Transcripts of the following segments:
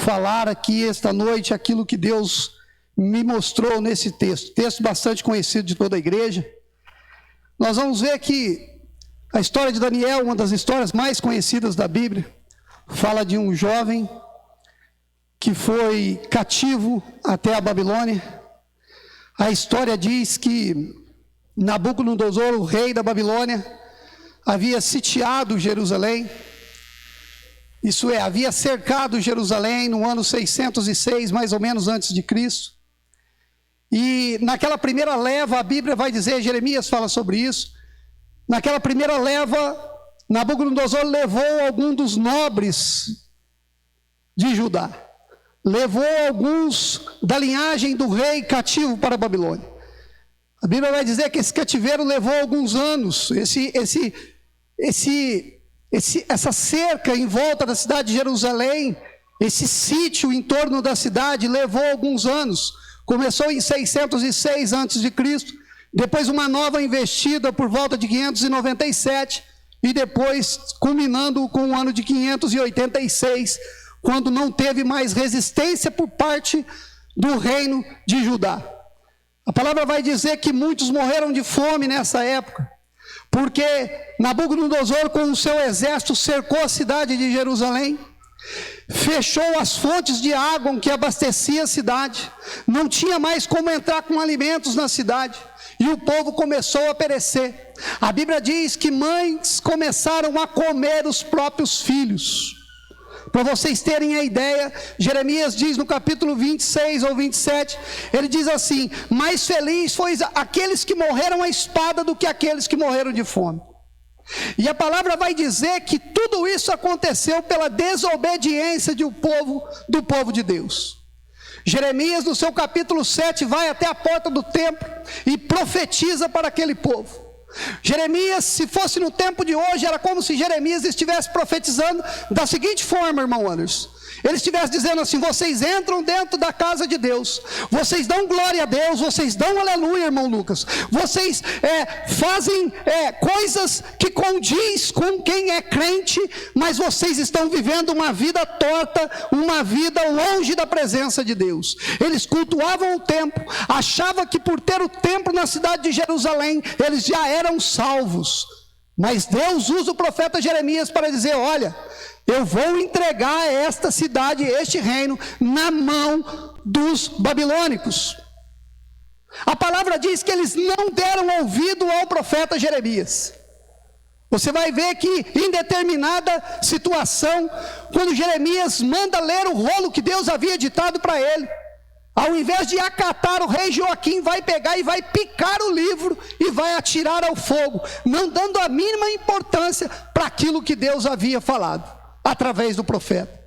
falar aqui esta noite aquilo que Deus me mostrou nesse texto bastante conhecido de toda a igreja. Nós vamos ver que a história de Daniel, uma das histórias mais conhecidas da Bíblia, fala de um jovem que foi cativo até a Babilônia. A história diz que Nabucodonosor, o rei da Babilônia, havia sitiado Jerusalém, isso é, havia cercado Jerusalém no ano 606, mais ou menos antes de Cristo. E naquela primeira leva, a Bíblia vai dizer, Jeremias fala sobre isso, naquela primeira leva, Nabucodonosor levou alguns dos nobres de Judá, levou alguns da linhagem do rei cativo para a Babilônia. A Bíblia vai dizer que esse cativeiro levou alguns anos, essa cerca em volta da cidade de Jerusalém, esse sítio em torno da cidade levou alguns anos. Começou em 606 a.C., depois uma nova investida por volta de 597, e depois culminando com o ano de 586, quando não teve mais resistência por parte do reino de Judá. A palavra vai dizer que muitos morreram de fome nessa época, porque Nabucodonosor com o seu exército cercou a cidade de Jerusalém, fechou as fontes de água que abastecia a cidade, não tinha mais como entrar com alimentos na cidade, e o povo começou a perecer. A Bíblia diz que mães começaram a comer os próprios filhos. Para vocês terem a ideia, Jeremias diz no capítulo 26 ou 27, ele diz assim: mais feliz foi aqueles que morreram à espada do que aqueles que morreram de fome. E a palavra vai dizer que tudo isso aconteceu pela desobediência do povo de Deus. Jeremias no seu capítulo 7 vai até a porta do templo e profetiza para aquele povo. Jeremias, se fosse no tempo de hoje, era como se Jeremias estivesse profetizando da seguinte forma, irmão Anderson. Ele estivesse dizendo assim: vocês entram dentro da casa de Deus, vocês dão glória a Deus, vocês dão aleluia, irmão Lucas, vocês fazem coisas que condiz com quem é crente, mas vocês estão vivendo uma vida torta, uma vida longe da presença de Deus. Eles cultuavam o templo, achavam que por ter o templo na cidade de Jerusalém, eles já eram salvos, mas Deus usa o profeta Jeremias para dizer: olha, eu vou entregar esta cidade, este reino, na mão dos babilônicos. A palavra diz que eles não deram ouvido ao profeta Jeremias. Você vai ver que em determinada situação, quando Jeremias manda ler o rolo que Deus havia ditado para ele, ao invés de acatar, o rei Joaquim vai pegar e vai picar o livro e vai atirar ao fogo, não dando a mínima importância para aquilo que Deus havia falado através do profeta.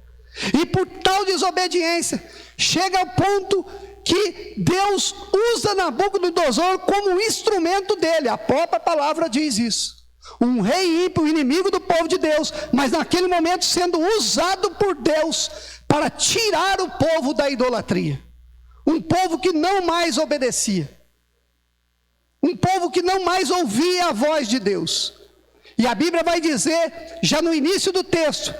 E por tal desobediência, chega ao ponto que Deus usa Nabucodonosor como instrumento dele. A própria palavra diz isso. Um rei ímpio, inimigo do povo de Deus, mas naquele momento sendo usado por Deus para tirar o povo da idolatria. Um povo que não mais obedecia, um povo que não mais ouvia a voz de Deus. E a Bíblia vai dizer, já no início do texto,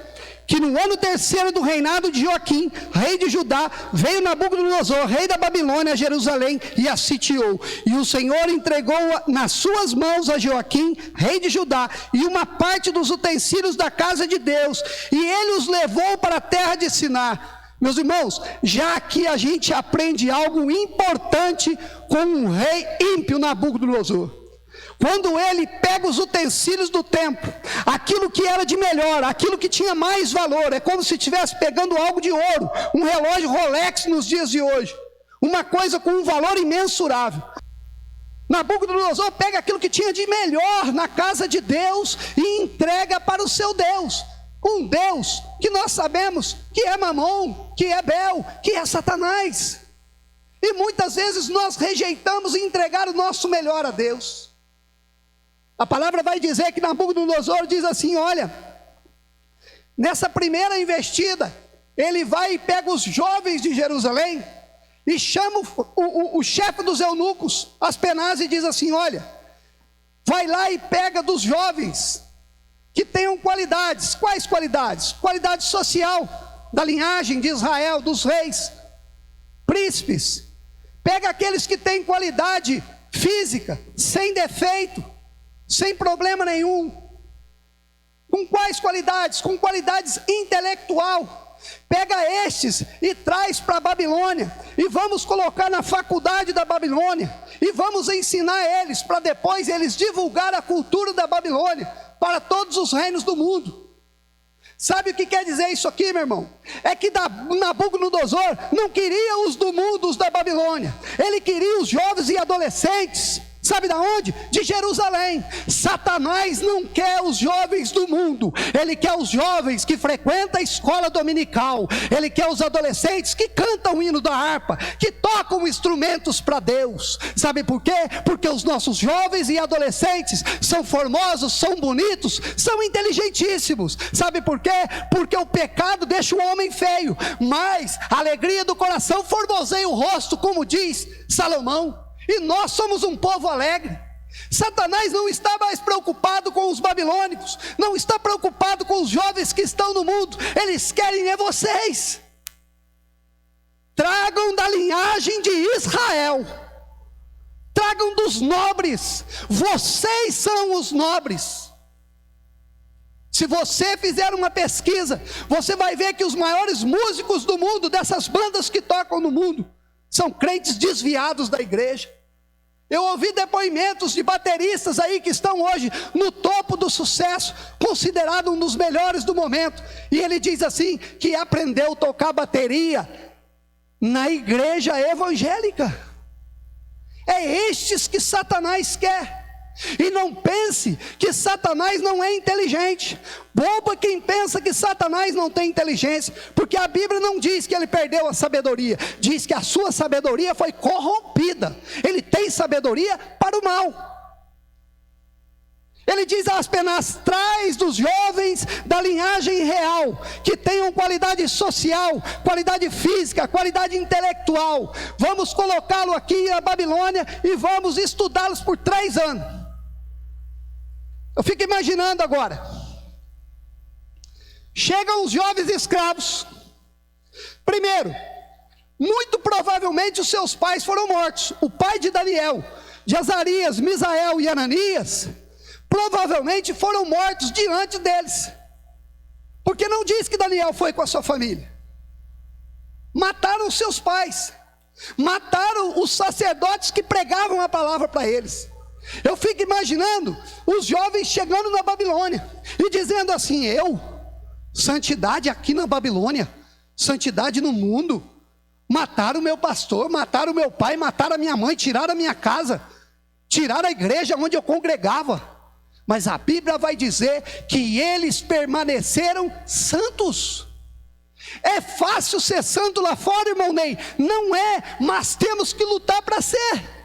que no ano 3º do reinado de Joaquim, rei de Judá, veio Nabucodonosor, rei da Babilônia, a Jerusalém, e a sitiou. E o Senhor entregou nas suas mãos a Joaquim, rei de Judá, e uma parte dos utensílios da casa de Deus, e ele os levou para a terra de Siná. Meus irmãos, já que a gente aprende algo importante com um rei ímpio, Nabucodonosor. Quando ele pega os utensílios do templo, aquilo que era de melhor, aquilo que tinha mais valor, é como se estivesse pegando algo de ouro, um relógio Rolex nos dias de hoje, uma coisa com um valor imensurável. Nabucodonosor pega aquilo que tinha de melhor na casa de Deus e entrega para o seu Deus. Um Deus que nós sabemos que é Mamon, que é Bel, que é Satanás. E muitas vezes nós rejeitamos entregar o nosso melhor a Deus. A palavra vai dizer que Nabucodonosor diz assim: olha, nessa primeira investida, ele vai e pega os jovens de Jerusalém e chama o chefe dos eunucos, Aspenaz, e diz assim: olha, vai lá e pega dos jovens que tenham qualidades. Quais qualidades? Qualidade social, da linhagem de Israel, dos reis, príncipes. Pega aqueles que têm qualidade física, sem defeito, sem problema nenhum. Com quais qualidades? Com qualidades intelectual. Pega estes e traz para a Babilônia, e vamos colocar na faculdade da Babilônia, e vamos ensinar eles, para depois eles divulgar a cultura da Babilônia para todos os reinos do mundo. Sabe o que quer dizer isso aqui, meu irmão? É que Nabucodonosor não queria os do mundo, os da Babilônia. Ele queria os jovens e adolescentes. Sabe de onde? De Jerusalém. Satanás não quer os jovens do mundo. Ele quer os jovens que frequentam a escola dominical. Ele quer os adolescentes que cantam o hino da harpa, que tocam instrumentos para Deus. Sabe por quê? Porque os nossos jovens e adolescentes são formosos, são bonitos, são inteligentíssimos. Sabe por quê? Porque o pecado deixa o homem feio, mas a alegria do coração formoseia o rosto, como diz Salomão. E nós somos um povo alegre. Satanás não está mais preocupado com os babilônicos, não está preocupado com os jovens que estão no mundo. Eles querem é vocês. Tragam da linhagem de Israel, tragam dos nobres. Vocês são os nobres. Se você fizer uma pesquisa, você vai ver que os maiores músicos do mundo, dessas bandas que tocam no mundo, são crentes desviados da igreja. Eu ouvi depoimentos de bateristas aí que estão hoje no topo do sucesso, considerado um dos melhores do momento. E ele diz assim, que aprendeu a tocar bateria na igreja evangélica. É estes que Satanás quer. E não pense que Satanás não é inteligente. Bobo é quem pensa que Satanás não tem inteligência, porque a Bíblia não diz que ele perdeu a sabedoria, diz que a sua sabedoria foi corrompida. Ele tem sabedoria para o mal. Ele diz às penastrais dos jovens da linhagem real, que tenham qualidade social, qualidade física, qualidade intelectual, vamos colocá-lo aqui na Babilônia e vamos estudá-los por 3 anos. Eu fico imaginando agora, chegam os jovens escravos. Primeiro, muito provavelmente os seus pais foram mortos. O pai de Daniel, de Azarias, Misael e Ananias, provavelmente foram mortos diante deles, porque não diz que Daniel foi com a sua família. Mataram os seus pais, mataram os sacerdotes que pregavam a palavra para eles. Eu fico imaginando os jovens chegando na Babilônia e dizendo assim: santidade aqui na Babilônia, santidade no mundo, mataram o meu pastor, mataram o meu pai, mataram a minha mãe, tiraram a minha casa, tiraram a igreja onde eu congregava. Mas a Bíblia vai dizer que eles permaneceram santos. É fácil ser santo lá fora, irmão Ney? Não é, mas temos que lutar para ser.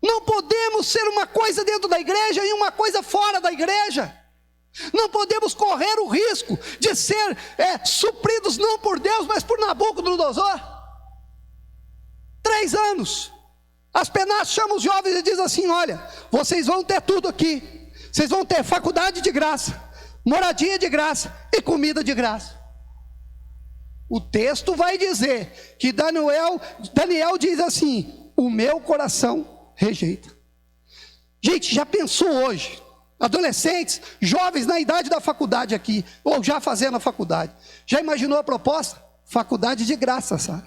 Não podemos ser uma coisa dentro da igreja e uma coisa fora da igreja. Não podemos correr o risco de ser supridos não por Deus, mas por Nabucodonosor. 3 anos. As penas chamam os jovens e dizem assim: olha, vocês vão ter tudo aqui. Vocês vão ter faculdade de graça, moradia de graça e comida de graça. O texto vai dizer que Daniel diz assim: o meu coração rejeita. Gente, já pensou hoje, adolescentes, jovens na idade da faculdade aqui, ou já fazendo a faculdade, já imaginou a proposta? Faculdade de graça, Sara.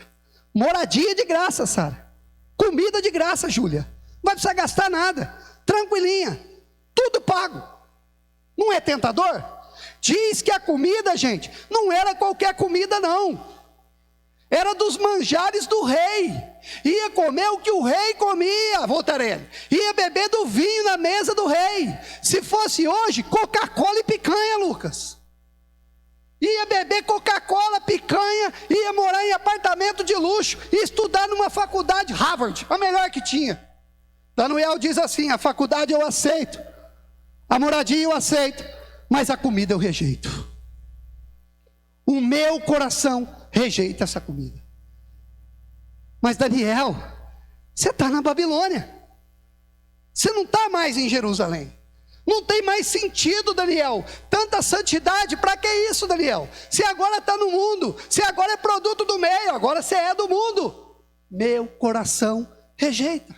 Moradia de graça, Sara. Comida de graça, Júlia. Não vai precisar gastar nada. Tranquilinha. Tudo pago. Não é tentador? Diz que a comida, gente, não era qualquer comida não. Era dos manjares do rei. Ia comer o que o rei comia, Voltarelli. Ia beber do vinho na mesa do rei. Se fosse hoje, Coca-Cola e picanha, Lucas. Ia beber Coca-Cola, picanha, ia morar em apartamento de luxo, ia estudar numa faculdade, Harvard, a melhor que tinha. Daniel diz assim: a faculdade eu aceito, a moradia eu aceito, mas a comida eu rejeito. O meu coração rejeita essa comida. Mas Daniel, você está na Babilônia, você não está mais em Jerusalém. Não tem mais sentido, Daniel. Tanta santidade, para que isso, Daniel? Você agora está no mundo, você agora é produto do meio, agora você é do mundo. Meu coração rejeita.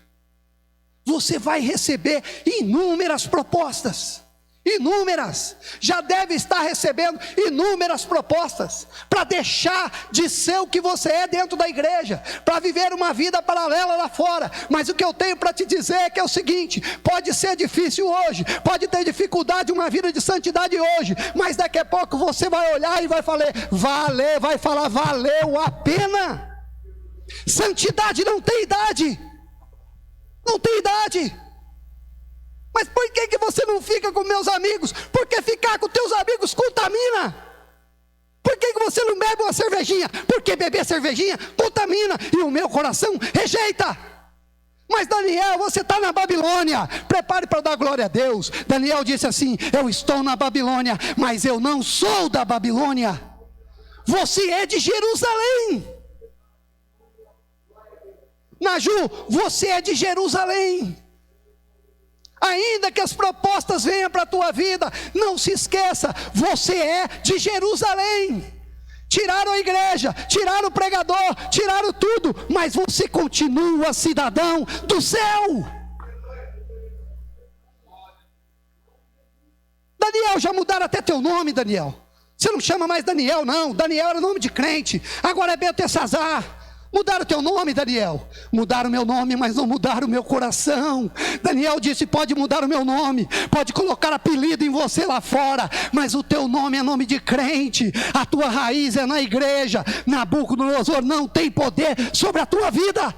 Você vai receber inúmeras propostas. Inúmeras, já deve estar recebendo inúmeras propostas, para deixar de ser o que você é dentro da igreja, para viver uma vida paralela lá fora. Mas o que eu tenho para te dizer é que é o seguinte: pode ser difícil hoje, pode ter dificuldade uma vida de santidade hoje, mas daqui a pouco você vai olhar e vai falar, valeu a pena. Santidade não tem idade, não tem idade. Mas por que você não fica com meus amigos? Porque ficar com teus amigos contamina. Por que você não bebe uma cervejinha? Porque beber cervejinha contamina, e o meu coração rejeita. Mas Daniel, você está na Babilônia, prepare para dar glória a Deus. Daniel disse assim: eu estou na Babilônia, mas eu não sou da Babilônia. Você é de Jerusalém. Naju, você é de Jerusalém. Ainda que as propostas venham para a tua vida, não se esqueça, você é de Jerusalém. Tiraram a igreja, tiraram o pregador, tiraram tudo, mas você continua cidadão do céu. Daniel, já mudaram até teu nome, Daniel. Você não chama mais Daniel, não. Daniel era nome de crente, agora é Beltesazar. Mudaram o teu nome, Daniel. Mudaram o meu nome, mas não mudaram o meu coração. Daniel disse: pode mudar o meu nome, pode colocar apelido em você lá fora, mas o teu nome é nome de crente. A tua raiz é na igreja. Nabucodonosor não tem poder sobre a tua vida.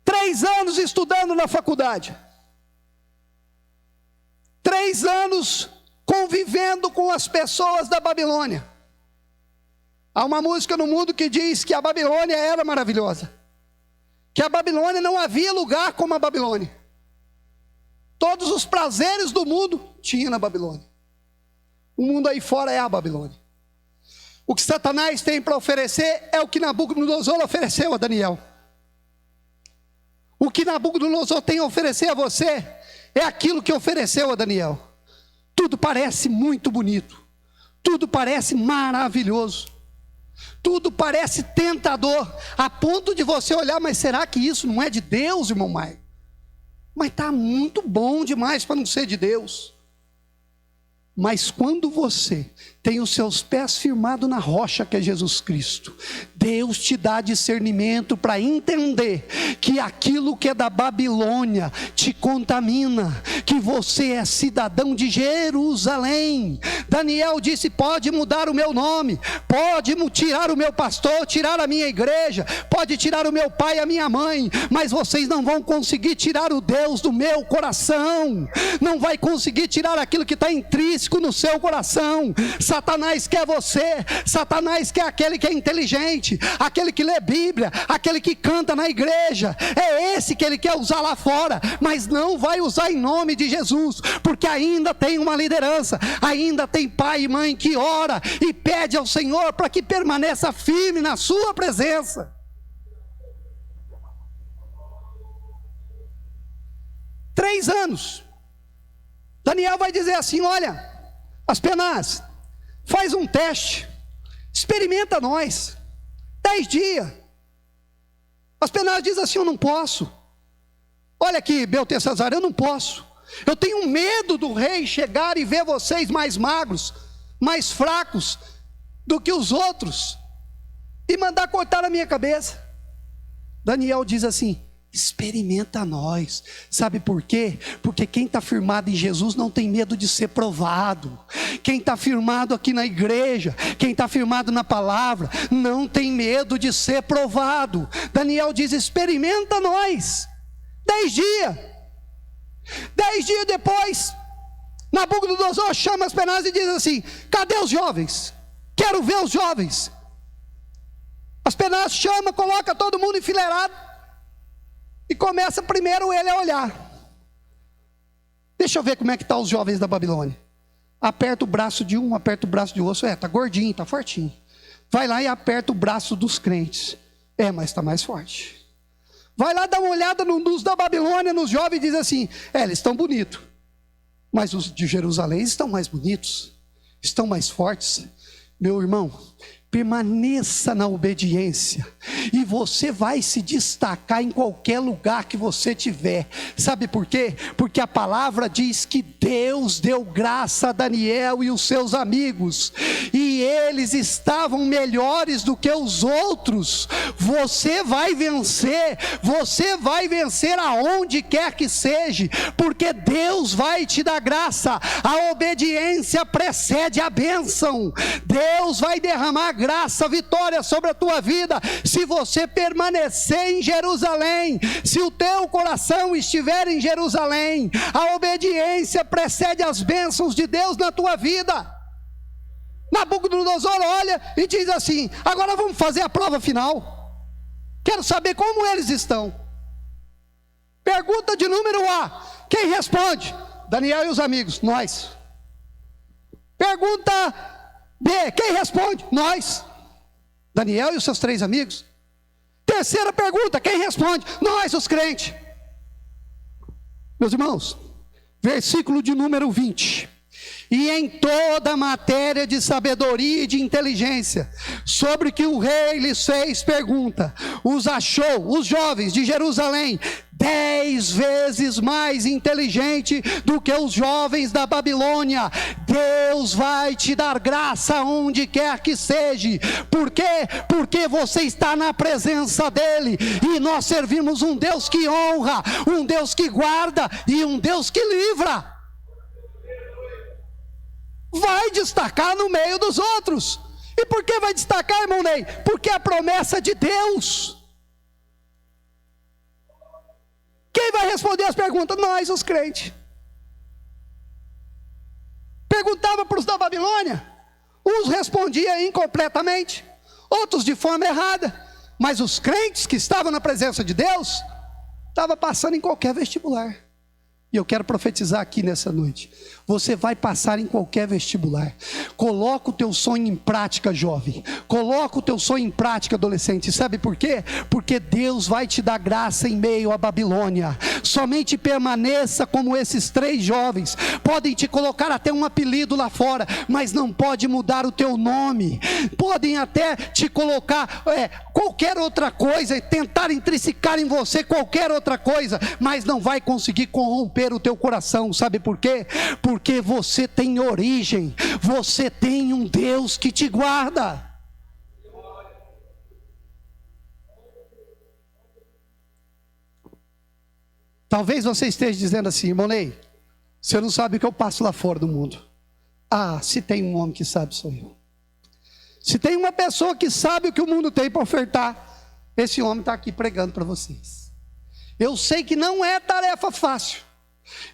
Três anos estudando na faculdade, 3 anos convivendo com as pessoas da Babilônia. Há uma música no mundo que diz que a Babilônia era maravilhosa, que a Babilônia não havia lugar como a Babilônia. Todos os prazeres do mundo tinha na Babilônia. O mundo aí fora é a Babilônia. O que Satanás tem para oferecer é o que Nabucodonosor ofereceu a Daniel. O que Nabucodonosor tem a oferecer a você é aquilo que ofereceu a Daniel. Tudo parece muito bonito, tudo parece maravilhoso, tudo parece tentador, a ponto de você olhar: mas será que isso não é de Deus, irmão Maio? Mas está muito bom demais para não ser de Deus. Mas quando você tem os seus pés firmados na rocha que é Jesus Cristo, Deus te dá discernimento para entender que aquilo que é da Babilônia te contamina, que você é cidadão de Jerusalém. Daniel disse: pode mudar o meu nome, pode tirar o meu pastor, tirar a minha igreja, pode tirar o meu pai e a minha mãe, mas vocês não vão conseguir tirar o Deus do meu coração, não vai conseguir tirar aquilo que está intrínseco no seu coração. Satanás quer você, Satanás quer aquele que é inteligente, aquele que lê Bíblia, aquele que canta na igreja. É esse que ele quer usar lá fora, mas não vai usar em nome de Jesus, porque ainda tem uma liderança, ainda tem pai e mãe que ora e pede ao Senhor para que permaneça firme na sua presença. 3 anos. Daniel vai dizer assim: olha, Aspenaz, faz um teste, experimenta nós, 10 dias. Aspenaz diz assim: eu não posso. Olha aqui, Beltesazar, eu não posso. Eu tenho medo do rei chegar e ver vocês mais magros, mais fracos do que os outros, e mandar cortar a minha cabeça. Daniel diz assim: experimenta nós. Sabe por quê? Porque quem está firmado em Jesus não tem medo de ser provado. Quem está firmado aqui na igreja, quem está firmado na palavra, não tem medo de ser provado. Daniel diz: experimenta nós. 10 dias. 10 dias depois, Nabucodonosor chama Aspenaz e diz assim: cadê os jovens? Quero ver os jovens. Aspenaz chama, coloca todo mundo enfileirado e começa primeiro ele a olhar. Deixa eu ver como é que estão os jovens da Babilônia. Aperta o braço de um, aperta o braço de outro. Está gordinho, está fortinho. Vai lá e aperta o braço dos crentes. Mas está mais forte. Vai lá dar uma olhada nos da Babilônia, nos jovens, e diz assim: eles estão bonitos, mas os de Jerusalém estão mais bonitos, estão mais fortes. Meu irmão, permaneça na obediência, e você vai se destacar em qualquer lugar que você tiver. Sabe por quê? Porque a palavra diz que Deus deu graça a Daniel e os seus amigos, e eles estavam melhores do que os outros. Você vai vencer aonde quer que seja, porque Deus vai te dar graça. A obediência precede a bênção. Deus vai derramar graça, vitória sobre a tua vida, se você permanecer em Jerusalém. Se o teu coração estiver em Jerusalém, a obediência precede as bênçãos de Deus na tua vida. Nabucodonosor olha e diz assim: agora vamos fazer a prova final, quero saber como eles estão. Pergunta de número A, quem responde? Daniel e os amigos: nós. Pergunta B, quem responde? Nós. Daniel e os seus 3 amigos. Terceira pergunta, quem responde? Nós, os crentes. Meus irmãos, versículo de número 20: e em toda matéria de sabedoria e de inteligência, sobre que o rei lhes fez pergunta, os achou, os jovens de Jerusalém, 10 vezes mais inteligente do que os jovens da Babilônia. Deus vai te dar graça onde quer que seja. Por quê? Porque você está na presença dele, e nós servimos um Deus que honra, um Deus que guarda e um Deus que livra. Vai destacar no meio dos outros. E por que vai destacar, irmão Ney? Porque é a promessa de Deus. Quem vai responder as perguntas? Nós, os crentes. Perguntava para os da Babilônia, uns respondiam incompletamente, outros de forma errada, mas os crentes que estavam na presença de Deus estavam passando em qualquer vestibular. E eu quero profetizar aqui nessa noite: você vai passar em qualquer vestibular. Coloca o teu sonho em prática, jovem. Coloca o teu sonho em prática, adolescente. Sabe por quê? Porque Deus vai te dar graça em meio à Babilônia. Somente permaneça como esses 3 jovens. Podem te colocar até um apelido lá fora, mas não pode mudar o teu nome. Podem até te colocar qualquer outra coisa, e tentar intrínsecar em você qualquer outra coisa, mas não vai conseguir corromper o teu coração. Sabe por quê? Porque você tem origem, você tem um Deus que te guarda. Talvez você esteja dizendo assim: irmão Ney, você não sabe o que eu passo lá fora do mundo. Ah, se tem um homem que sabe, sou eu. Se tem uma pessoa que sabe o que o mundo tem para ofertar, esse homem está aqui pregando para vocês. Eu sei que não é tarefa fácil.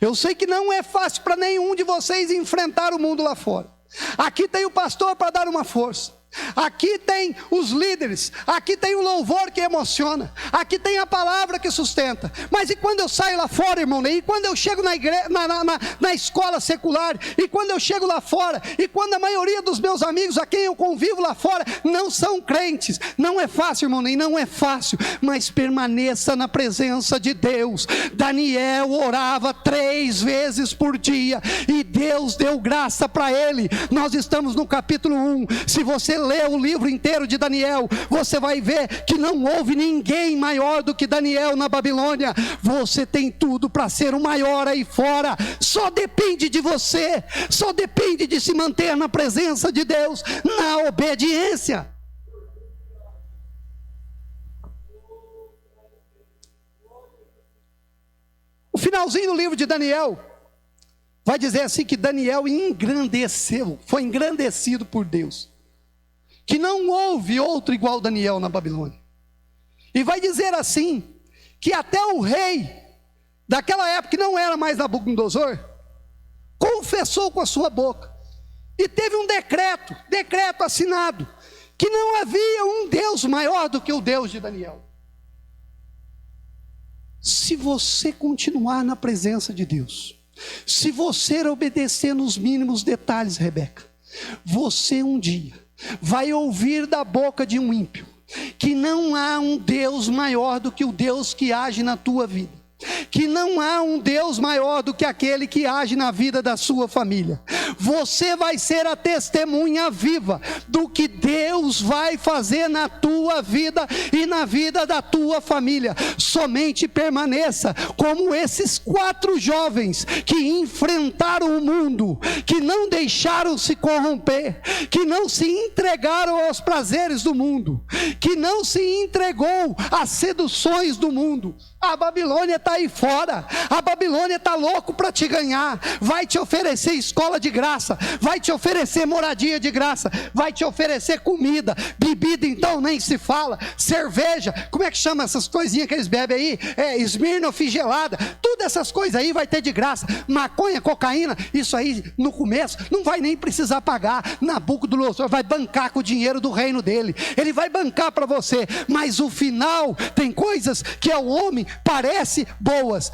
Eu sei que não é fácil para nenhum de vocês enfrentar o mundo lá fora. Aqui tem o pastor para dar uma força. Aqui tem os líderes, aqui tem o louvor que emociona, aqui tem a palavra que sustenta. Mas e quando eu saio lá fora, irmão Ney? E quando eu chego na escola secular? E quando eu chego lá fora? E quando a maioria dos meus amigos a quem eu convivo lá fora não são crentes? Não é fácil, irmão Ney, não é fácil. Mas permaneça na presença de Deus. Daniel orava 3 vezes por dia, e Deus deu graça para ele. Nós estamos no capítulo 1. Se você lê o livro inteiro de Daniel, você vai ver que não houve ninguém maior do que Daniel na Babilônia. Você tem tudo para ser o maior aí fora. Só depende de você, só depende de se manter na presença de Deus, na obediência. O finalzinho do livro de Daniel vai dizer assim, que Daniel foi engrandecido por Deus, que não houve outro igual Daniel na Babilônia. E vai dizer assim, que até o rei daquela época, que não era mais Nabucodonosor, confessou com a sua boca, e teve um decreto assinado, que não havia um Deus maior do que o Deus de Daniel. Se você continuar na presença de Deus, se você obedecer nos mínimos detalhes, Rebeca, você um dia vai ouvir da boca de um ímpio: que não há um Deus maior do que o Deus que age na tua vida, que não há um Deus maior do que aquele que age na vida da sua família. Você vai ser a testemunha viva do que Deus vai fazer na tua vida e na vida da tua família. Somente permaneça como esses 4 jovens que enfrentaram o mundo, que não deixaram se corromper, que não se entregaram aos prazeres do mundo, que não se entregou às seduções do mundo. A Babilônia está aí fora, a Babilônia está louco para te ganhar, vai te oferecer escola de graça, vai te oferecer moradia de graça, vai te oferecer comida, bebida então nem se fala, cerveja, como é que chama essas coisinhas que eles bebem aí? Smirnoff gelada, todas essas coisas aí vai ter de graça, maconha, cocaína, isso aí no começo não vai nem precisar pagar, Nabucodonosor vai bancar com o dinheiro do reino dele, ele vai bancar para você, mas o final tem coisas que ao homem parece boas,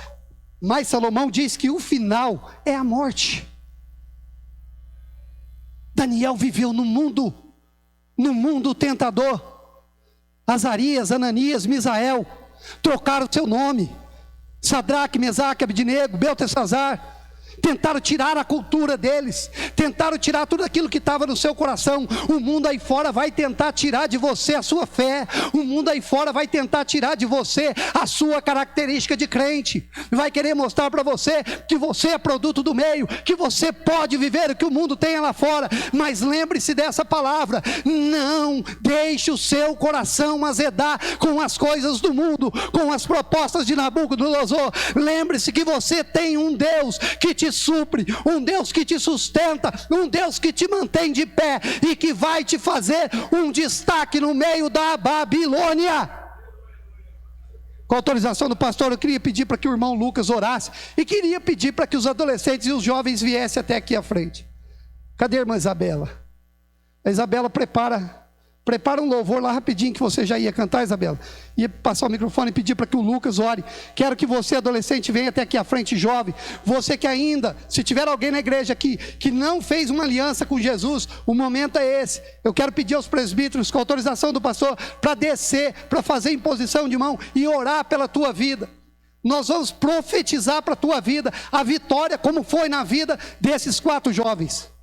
mas Salomão diz que o final é a morte. Daniel viveu no mundo tentador. Azarias, Ananias, Misael trocaram seu nome, Sadraque, Mesaque, Abednego, Beltesazar, tentaram tirar a cultura deles, tentaram tirar tudo aquilo que estava no seu coração. O mundo aí fora vai tentar tirar de você a sua fé, o mundo aí fora vai tentar tirar de você a sua característica de crente, vai querer mostrar para você que você é produto do meio, que você pode viver o que o mundo tem lá fora, mas lembre-se dessa palavra: não deixe o seu coração azedar com as coisas do mundo, com as propostas de Nabucodonosor. Lembre-se que você tem um Deus que te supre, um Deus que te sustenta, um Deus que te mantém de pé e que vai te fazer um destaque no meio da Babilônia. Com a autorização do pastor, eu queria pedir para que o irmão Lucas orasse e queria pedir para que os adolescentes e os jovens viessem até aqui à frente. Cadê a irmã Isabela? A Isabela prepara um louvor lá rapidinho, que você já ia cantar, Isabela. Ia passar o microfone e pedir para que o Lucas ore. Quero que você, adolescente, venha até aqui à frente, jovem. Você que ainda, se tiver alguém na igreja aqui que não fez uma aliança com Jesus, o momento é esse. Eu quero pedir aos presbíteros, com a autorização do pastor, para descer, para fazer imposição de mão e orar pela tua vida. Nós vamos profetizar para a tua vida a vitória, como foi na vida desses 4 jovens.